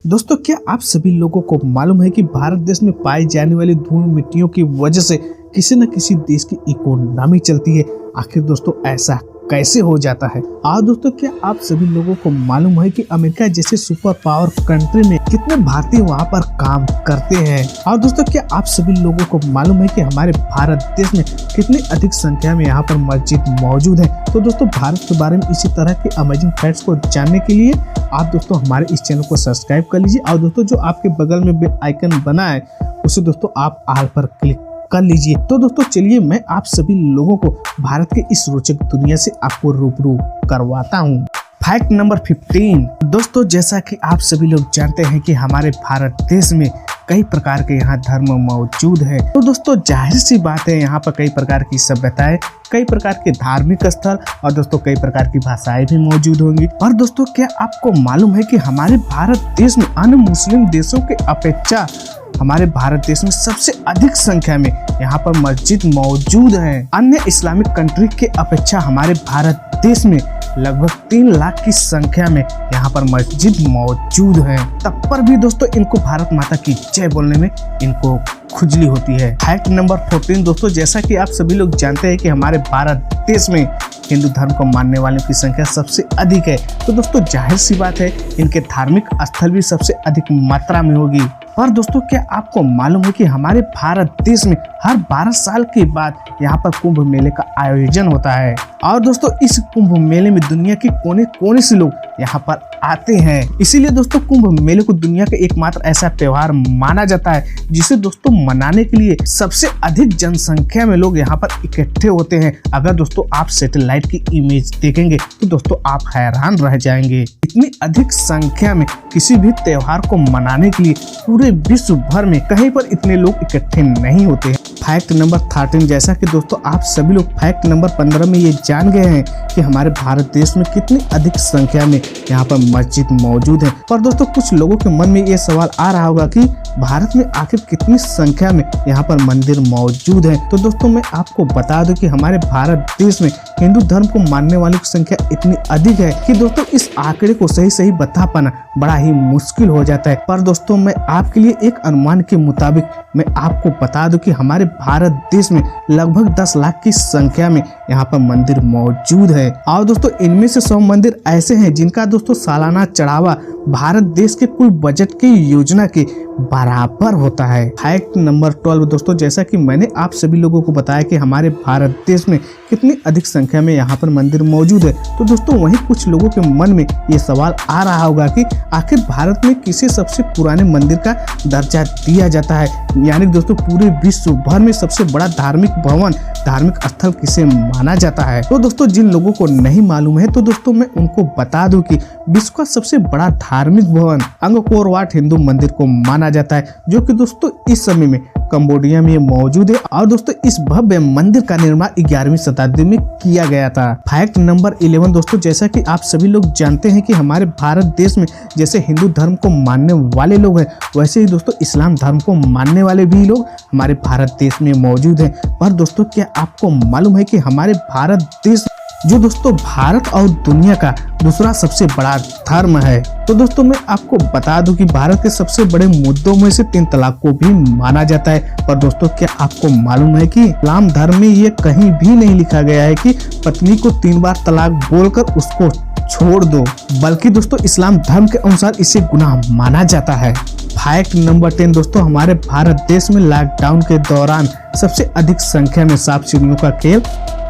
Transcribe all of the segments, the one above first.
दोस्तों, क्या आप सभी लोगों को मालूम है कि भारत देश में पाई जाने वाली धूल मिट्टियों की वजह से किसी न किसी देश की इकोनॉमी चलती है। आखिर दोस्तों ऐसा कैसे हो जाता है? दोस्तों, क्या आप सभी लोगों को मालूम है कि अमेरिका जैसे सुपर पावर कंट्री में कितने भारतीय वहां पर काम करते हैं? और दोस्तों, क्या आप सभी लोगों को मालूम है कि हमारे भारत देश में कितनी अधिक संख्या में यहाँ पर मस्जिद मौजूद है? तो दोस्तों, भारत के बारे में इसी तरह के अमेजिंग फैक्ट्स को जानने के लिए आप दोस्तों हमारे इस चैनल को सब्सक्राइब कर लीजिए। और दोस्तों, जो आपके बगल में बेल आइकन बना है उसे दोस्तों आप ऑल पर क्लिक कर लीजिए। तो दोस्तों चलिए मैं आप सभी लोगों को भारत के इस रोचक दुनिया से आपको रूबरू करवाता हूँ। Fact number 15। दोस्तों, जैसा कि आप सभी लोग जानते हैं कि हमारे भारत देश में कई प्रकार के यहाँ धर्म मौजूद है। तो दोस्तों जाहिर सी बात है, यहाँ पर कई प्रकार की सभ्यताएं, कई प्रकार के धार्मिक स्थल और दोस्तों कई प्रकार की भाषाएं भी मौजूद होंगी। और दोस्तों, क्या आपको मालूम है कि हमारे भारत देश में अन्य मुस्लिम देशों के अपेक्षा हमारे भारत देश में सबसे अधिक संख्या में यहाँ पर मस्जिद मौजूद है। अन्य इस्लामिक कंट्री के अपेक्षा हमारे भारत देश में लगभग 3 लाख की संख्या में यहाँ पर मस्जिद मौजूद है। तब पर भी दोस्तों इनको भारत माता की जय बोलने में इनको खुजली होती है। Fact number 14। दोस्तों, जैसा कि आप सभी लोग जानते हैं कि हमारे भारत देश में हिंदू धर्म को मानने वालों की संख्या सबसे अधिक है। तो दोस्तों जाहिर सी बात है, इनके धार्मिक स्थल भी सबसे अधिक मात्रा में होगी। और दोस्तों, क्या आपको मालूम है कि हमारे भारत देश में हर 12 साल के बाद यहाँ पर कुंभ मेले का आयोजन होता है। और दोस्तों इस कुंभ मेले में दुनिया के कोने कोने से लोग यहाँ पर आते हैं। इसीलिए दोस्तों कुंभ मेले को दुनिया का एकमात्र ऐसा त्योहार माना जाता है जिसे दोस्तों मनाने के लिए सबसे अधिक जनसंख्या में लोग यहाँ पर इकट्ठे होते हैं। अगर दोस्तों आप सैटेलाइट की इमेज देखेंगे तो दोस्तों आप हैरान रह जाएंगे। इतनी अधिक संख्या में किसी भी त्योहार को मनाने के लिए पूरे विश्व भर में कहीं पर इतने लोग इकट्ठे नहीं होते हैं। Fact number 13। जैसा कि दोस्तों आप सभी लोग फैक्ट नंबर 15 में ये जान गए हैं कि हमारे भारत देश में कितनी अधिक संख्या में यहाँ पर मस्जिद मौजूद है। पर दोस्तों कुछ लोगों के मन में ये सवाल आ रहा होगा कि भारत में आखिर कितनी संख्या में यहाँ पर मंदिर मौजूद है। तो दोस्तों मैं आपको बता दूं कि हमारे भारत देश में हिंदू धर्म को मानने वालों की संख्या इतनी अधिक है कि दोस्तों इस आंकड़े को सही बता पाना बड़ा ही मुश्किल हो जाता है। पर दोस्तों मैं आपके लिए एक अनुमान के मुताबिक मैं आपको बता दूं कि हमारे भारत देश में लगभग 10 लाख की संख्या में यहाँ पर मंदिर मौजूद है। और दोस्तों इनमें से 100 मंदिर ऐसे हैं जिनका दोस्तों सालाना चढ़ावा भारत देश के कुल बजट की योजना के बराबर होता है। Fact number 12। दोस्तों, जैसा कि मैंने आप सभी लोगों को बताया कि हमारे भारत देश में कितनी अधिक संख्या में यहाँ पर मंदिर मौजूद है, तो दोस्तों वहीं कुछ लोगों के मन में ये सवाल आ रहा होगा कि आखिर भारत में किसे सबसे पुराने मंदिर का दर्जा दिया जाता है, यानी दोस्तों पूरे विश्व भर में सबसे बड़ा धार्मिक भवन, धार्मिक स्थल किसे माना जाता है। तो दोस्तों जिन लोगों को नहीं मालूम है तो दोस्तों मैं उनको बता दूं कि विश्व का सबसे बड़ा धार्मिक भवन अंगकोर वाट हिंदू मंदिर को माना जाता है, जो कि दोस्तों इस समय में कंबोडिया में मौजूद है। और दोस्तों इस भव्य मंदिर का निर्माण 11वीं शताब्दी में किया गया था। Fact number 11। दोस्तों, जैसा कि आप सभी लोग जानते हैं कि हमारे भारत देश में जैसे हिंदू धर्म को मानने वाले लोग हैं, वैसे ही दोस्तों इस्लाम धर्म को मानने वाले भी लोग हमारे भारत देश में मौजूद हैं। पर दोस्तों क्या आपको मालूम है कि हमारे भारत देश जो दोस्तों भारत और दुनिया का दूसरा सबसे बड़ा धर्म है? तो दोस्तों मैं आपको बता दूं कि भारत के सबसे बड़े मुद्दों में से 3 तलाक को भी माना जाता है। पर दोस्तों क्या आपको मालूम है कि इस्लाम धर्म में ये कहीं भी नहीं लिखा गया है कि पत्नी को 3 बार तलाक बोलकर उसको छोड़ दो, बल्कि दोस्तों इस्लाम धर्म के अनुसार इसे गुनाह माना जाता है। Fact number 10। दोस्तों हमारे भारत देश में लॉकडाउन के दौरान सबसे अधिक संख्या में सांप सीढ़ियों का खेल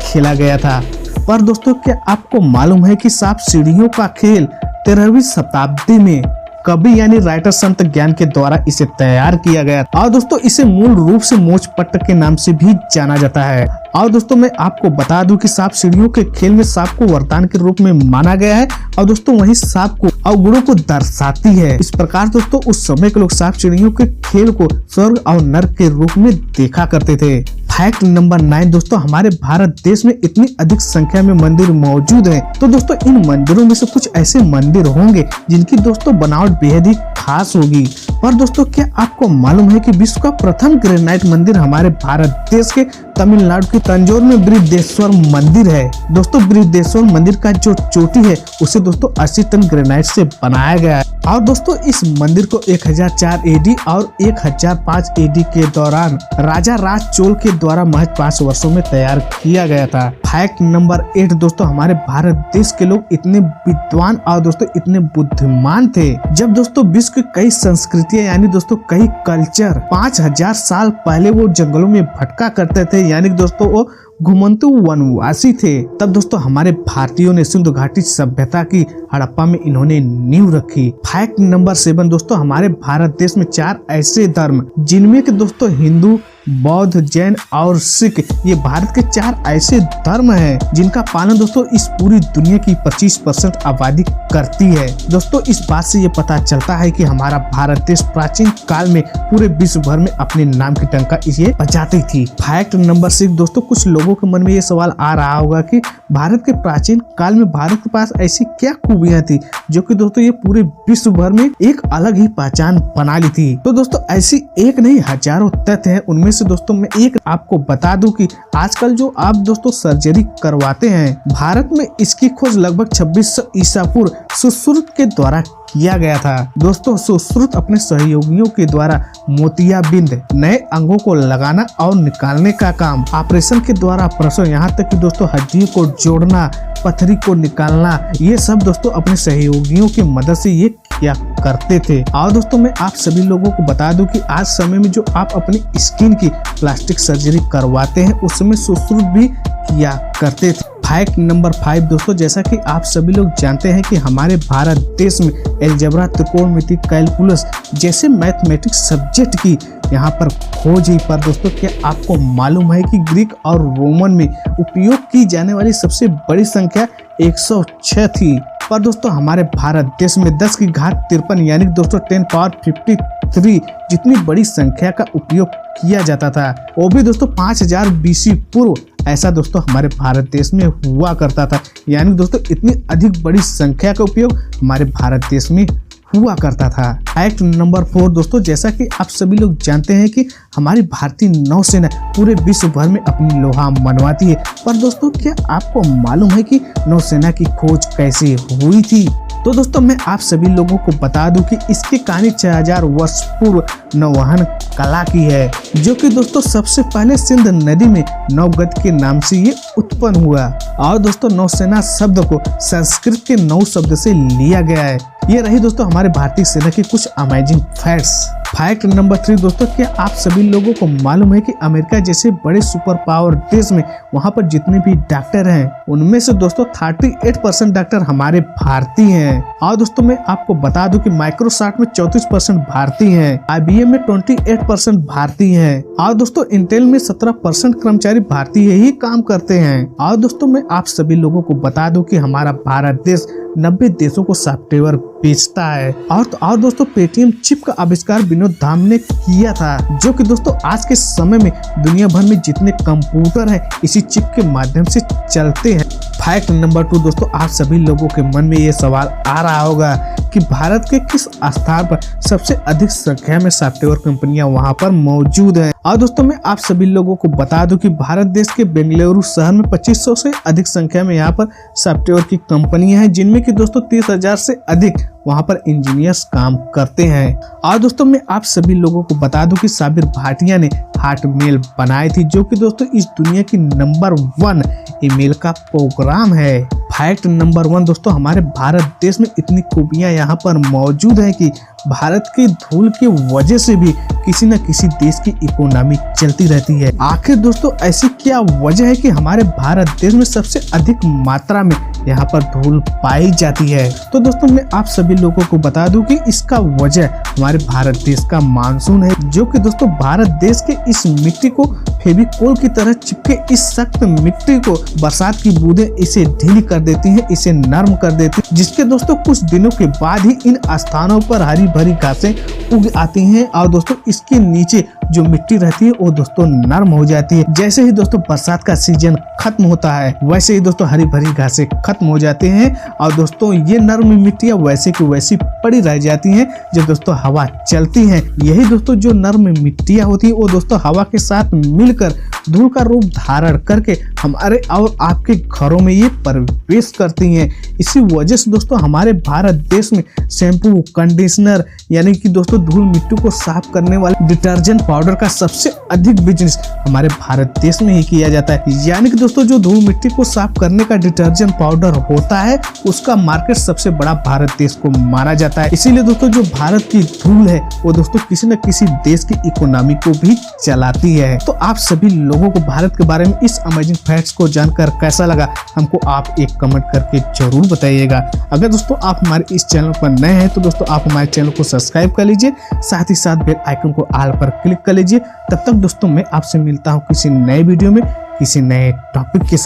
खेला गया था। पर दोस्तों क्या आपको मालूम है कि सांप सीढ़ियों का खेल 13वीं शताब्दी में कवि यानी राइटर संत ज्ञान के द्वारा इसे तैयार किया गया और दोस्तों इसे मूल रूप से मोच पट्ट के नाम से भी जाना जाता है। और दोस्तों मैं आपको बता दूं कि सांप सीढ़ियों के खेल में सांप को वरदान के रूप में माना गया है और दोस्तों वही सांप को अवगुणों को दर्शाती है। इस प्रकार दोस्तों उस समय के लोग सांप सीढ़ियों के खेल को स्वर्ग और नर्क के रूप में देखा करते थे। Fact number 9। दोस्तों हमारे भारत देश में इतनी अधिक संख्या में मंदिर मौजूद है, तो दोस्तों इन मंदिरों में से कुछ ऐसे मंदिर होंगे जिनकी दोस्तों बनावट बेहद ही खास होगी। पर दोस्तों क्या आपको मालूम है कि विश्व का प्रथम ग्रेनाइट मंदिर हमारे भारत देश के तमिलनाडु के तंजौर में बृहदेश्वर मंदिर है। दोस्तों बृहदेश्वर मंदिर का जो चोटी है उसे दोस्तों 80 टन ग्रेनाइट से बनाया गया है। और दोस्तों इस मंदिर को 1004 एडी और 1005 एडी के दौरान राजा राज चोल के द्वारा महज 5 वर्षों में तैयार किया गया था। फैक्ट नंबर 8 दोस्तों, हमारे भारत देश के लोग इतने विद्वान और दोस्तों इतने बुद्धिमान थे, जब दोस्तों विश्व की कई संस्कृतियां यानी दोस्तों कई कल्चर 5000 साल पहले वो जंगलों में भटका करते थे, यानी दोस्तों वो घुमंतु वनवासी थे, तब दोस्तों हमारे भारतीयों ने सिंधु घाटी सभ्यता की हड़प्पा में इन्होंने नींव रखी। फैक्ट नंबर 7 दोस्तों, हमारे भारत देश में 4 ऐसे धर्म जिनमें के दोस्तों हिंदू, बौद्ध, जैन और सिख, ये भारत के 4 ऐसे धर्म हैं जिनका पालन दोस्तों इस पूरी दुनिया की 25% आबादी करती है। दोस्तों इस बात से ये पता चलता है कि हमारा भारत देश प्राचीन काल में पूरे विश्व भर में अपने नाम की टंका ये बजाती थी। फैक्ट नंबर 6 दोस्तों, कुछ लोगों के मन में ये सवाल आ रहा होगा कि भारत के प्राचीन काल में भारत के पास ऐसी क्या खूबियां थी जो कि दोस्तों ये पूरे विश्व भर में एक अलग ही पहचान बना ली थी। तो दोस्तों ऐसी एक नहीं हजारों तथ्य हैं, उनमें से दोस्तों मैं एक आपको बता दूं कि आजकल जो आप दोस्तों सर्जरी करवाते हैं, भारत में इसकी खोज लगभग 2600 ईसा पूर्व सुश्रुत के द्वारा किया गया था। दोस्तों सुश्रुत अपने सहयोगियों के द्वारा मोतियाबिंद नए अंगों को लगाना और निकालने का काम, ऑपरेशन के द्वारा प्रसव, यहाँ तक कि दोस्तों हड्डियों को जोड़ना, पथरी को निकालना, ये सब दोस्तों अपने सहयोगियों की मदद से ये किया करते थे। और दोस्तों मैं आप सभी लोगों को बता दूं कि आज समय में जो आप अपनी स्किन की प्लास्टिक सर्जरी करवाते हैं उस समय सुश्रुत भी किया करते थे। फैक्ट नंबर 5 दोस्तों, जैसा कि आप सभी लोग जानते हैं कि हमारे भारत देश में अलजेब्रा, त्रिकोणमिति, कैलकुलस जैसे मैथमेटिक्स सब्जेक्ट की यहाँ पर खोज ही पर दोस्तों क्या आपको मालूम है कि ग्रीक और रोमन में उपयोग की जाने वाली सबसे बड़ी संख्या 106 थी, पर दोस्तों हमारे भारत देश में 10 की घात 53 यानी दोस्तों 10 पावर 53 जितनी बड़ी संख्या का उपयोग किया जाता था, वो भी दोस्तों 5000 BC पूर्व ऐसा दोस्तों हमारे भारत देश में हुआ करता था। यानी दोस्तों इतनी अधिक बड़ी संख्या का उपयोग हमारे भारत देश में हुआ करता था। फैक्ट नंबर 4 दोस्तों, जैसा कि आप सभी लोग जानते हैं कि हमारी भारतीय नौसेना पूरे विश्व भर में अपनी लोहा मनवाती है, पर दोस्तों क्या आपको मालूम है कि नौसेना की खोज कैसे हुई थी? तो दोस्तों मैं आप सभी लोगों को बता दूं कि इसकी कहानी 6000 वर्ष पूर्व नौवहन कला की है, जो कि दोस्तों सबसे पहले सिंध नदी में नौगत के नाम से ये उत्पन्न हुआ। और दोस्तों नौसेना शब्द को संस्कृत के नौ शब्द से लिया गया है। ये रही दोस्तों हमारे भारतीय सेना की कुछ अमेजिंग फैक्ट्स। फैक्ट नंबर 3 दोस्तों, क्या आप सभी लोगों को मालूम है कि अमेरिका जैसे बड़े सुपर पावर देश में वहाँ पर जितने भी डॉक्टर हैं उनमें से दोस्तों 38% डॉक्टर हमारे भारतीय हैं। और दोस्तों मैं आपको बता दूं कि माइक्रोसॉफ्ट में 34% भारतीय हैं, IBM में 28% भारतीय हैं, और दोस्तों इंटेल में 17% कर्मचारी भारतीय ही काम करते हैं। और दोस्तों मैं आप सभी लोगों को बता दूं कि हमारा भारत देश 90 देशों को सॉफ्टवेयर बेचता है। और दोस्तों पेटीएम चिप का आविष्कार विनोद धाम ने किया था, जो कि दोस्तों आज के समय में दुनिया भर में जितने कंप्यूटर हैं इसी चिप के माध्यम से चलते हैं। फैक्ट नंबर 2 दोस्तों, आप सभी लोगों के मन में ये सवाल आ रहा होगा कि भारत के किस स्थान पर सबसे अधिक संख्या में सॉफ्टवेयर कंपनियां वहां पर मौजूद हैं। और दोस्तों मैं आप सभी लोगों को बता दूं कि भारत देश के बेंगलुरु शहर में 2500 से अधिक संख्या में यहाँ पर सॉफ्टवेयर की कंपनियां हैं, जिनमें कि दोस्तों 30,000 से अधिक वहाँ पर इंजीनियर्स काम करते हैं। और दोस्तों मैं आप सभी लोगों को बता दूं कि साबिर भाटिया ने हॉटमेल बनाई थी, जो कि दोस्तों इस दुनिया की नंबर 1 ईमेल का प्रोग्राम है। फैक्ट नंबर 1 दोस्तों, हमारे भारत देश में इतनी खूबियां यहाँ पर मौजूद है कि भारत के धूल की वजह से भी किसी न किसी देश की इकोनॉमी चलती रहती है। आखिर दोस्तों ऐसी क्या वजह है कि हमारे भारत देश में सबसे अधिक मात्रा में यहाँ पर धूल पाई जाती है? तो दोस्तों मैं आप सभी लोगों को बता दूं कि इसका वजह हमारे भारत देश का मानसून है, जो कि दोस्तों भारत देश के इस मिट्टी को फेविकोल की तरह चिपके इस सख्त मिट्टी को बरसात की बूंदें इसे ढीली कर देती हैं, इसे नरम कर देती हैं, जिसके दोस्तों कुछ दिनों के बाद ही इन स्थानों पर हरी भरी घासें उग आती हैं और दोस्तों इसके नीचे जो मिट्टी रहती है वो दोस्तों नरम हो जाती है। जैसे ही दोस्तों बरसात का सीजन खत्म होता है वैसे ही दोस्तों हरी भरी घासें खत्म हो जाती हैं और दोस्तों ये नरम मिट्टियां वैसे की वैसी पड़ी रह जाती हैं जो दोस्तों हवा चलती हैं। यही दोस्तों जो नरम मिट्टियां होती है वो दोस्तों हवा के साथ मिलकर धूल का रूप धारण करके हमारे और आपके घरों में ये प्रवेश करती हैं। इसी वजह से दोस्तों हमारे भारत देश में शैम्पू, कंडीशनर यानी कि दोस्तों धूल मिट्टी को साफ करने वाले डिटर्जेंट पाउडर का सबसे अधिक बिजनेस हमारे भारत देश में ही किया जाता है। यानी कि दोस्तों जो धूल मिट्टी को साफ करने का डिटर्जेंट पाउडर होता है उसका मार्केट सबसे बड़ा भारत देश को माना जाता है। इसीलिए दोस्तों जो भारत की धूल है वो दोस्तों किसी न किसी देश की इकोनॉमी को भी चलाती है। तो आप सभी लोगों को भारत के बारे में इस अमेजिंग फैक्ट्स को जानकर कैसा लगा हमको आप एक कमेंट करके जरूर बताइएगा। अगर दोस्तों आप हमारे इस चैनल पर नए हैं तो दोस्तों आप हमारे चैनल को सब्सक्राइब कर लीजिए, साथ ही साथ बेल आइकन को ऑल पर क्लिक कर लीजिए। तब तक दोस्तों मैं आपसे मिलता हूँ किसी नए वीडियो में किसी नए टॉपिक के साथ।